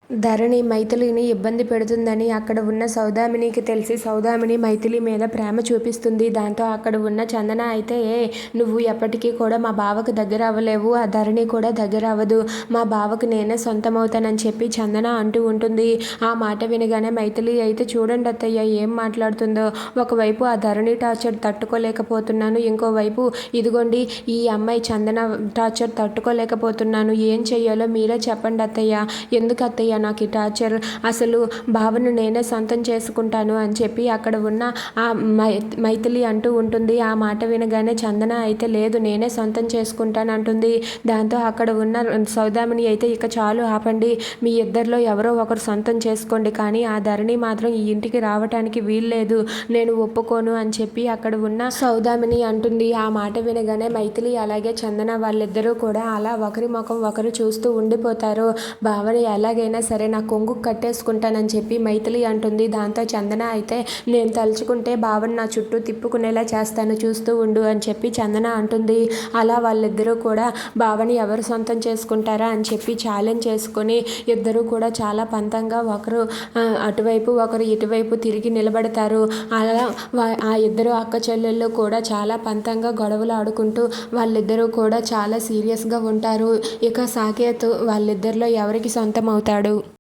ధరణి మైథిలిని ఇబ్బంది పెడుతుందని అక్కడ ఉన్న సౌదామినికి తెలిసి సౌదామిని మైథిలి మీద ప్రేమ చూపిస్తుంది. దాంతో అక్కడ ఉన్న చందన అయితే నువ్వు ఎప్పటికీ కూడా మా బావకు దగ్గర అవ్వలేవు, ఆ ధరణి కూడా దగ్గర అవ్వదు, మా బావకు నేనే సొంతమవుతానని చెప్పి చందన అంటూ ఉంటుంది. ఆ మాట వినగానే మైథిలి అయితే చూడండి అత్తయ్య ఏం మాట్లాడుతుందో, ఒకవైపు ఆ ధరణి టార్చర్ తట్టుకోలేకపోతున్నాను, ఇంకోవైపు ఇదిగోండి ఈ అమ్మాయి చందన టార్చర్ తట్టుకోలేకపోతున్నాను, ఏం చెయ్యాలో మీరే చెప్పండి అత్తయ్య, ఎందుకు అత్తయ్య నాకు ఈ టార్చర్, అసలు భావను నేనే సొంతం చేసుకుంటాను అని చెప్పి అక్కడ ఉన్న ఆ మైథిలి అంటూ ఉంటుంది. ఆ మాట వినగానే చందన అయితే లేదు నేనే సొంతం చేసుకుంటాను అంటుంది. దాంతో అక్కడ ఉన్న సౌదామిని అయితే ఇక చాలు ఆపండి, మీ ఇద్దరిలో ఎవరో ఒకరు సొంతం చేసుకోండి, కానీ ఆ ధరణి మాత్రం ఈ ఇంటికి రావటానికి వీల్లేదు, నేను ఒప్పుకోను అని చెప్పి అక్కడ ఉన్న సౌదామిని అంటుంది. ఆ మాట వినగానే మైథిలి అలాగే చందన వాళ్ళిద్దరూ కూడా అలా ఒకరి ముఖం ఒకరు చూస్తూ ఉండిపోతారు. భావని ఎలాగైనా సరే నా కొంగు కట్టేసుకుంటానని చెప్పి మైథిలి అంటుంది. దాంతో చందన అయితే నేను తలుచుకుంటే భావన నా చుట్టూ తిప్పుకునేలా చేస్తాను చూస్తూ ఉండు అని చెప్పి చందన అంటుంది. అలా వాళ్ళిద్దరూ కూడా భావని ఎవరు సొంతం చేసుకుంటారా అని చెప్పి ఛాలెంజ్ చేసుకొని ఇద్దరూ కూడా చాలా పంతంగా ఒకరు అటువైపు ఒకరు ఇటువైపు తిరిగి నిలబడతారు. అలా ఆ ఇద్దరు అక్క చెల్లెళ్ళు కూడా చాలా పంతంగా గొడవలు ఆడుకుంటూ వాళ్ళిద్దరూ కూడా చాలా సీరియస్గా ఉంటారు. ఇక సాకేత్ వాళ్ళిద్దరిలో ఎవరికి సొంతం అవుతాడు?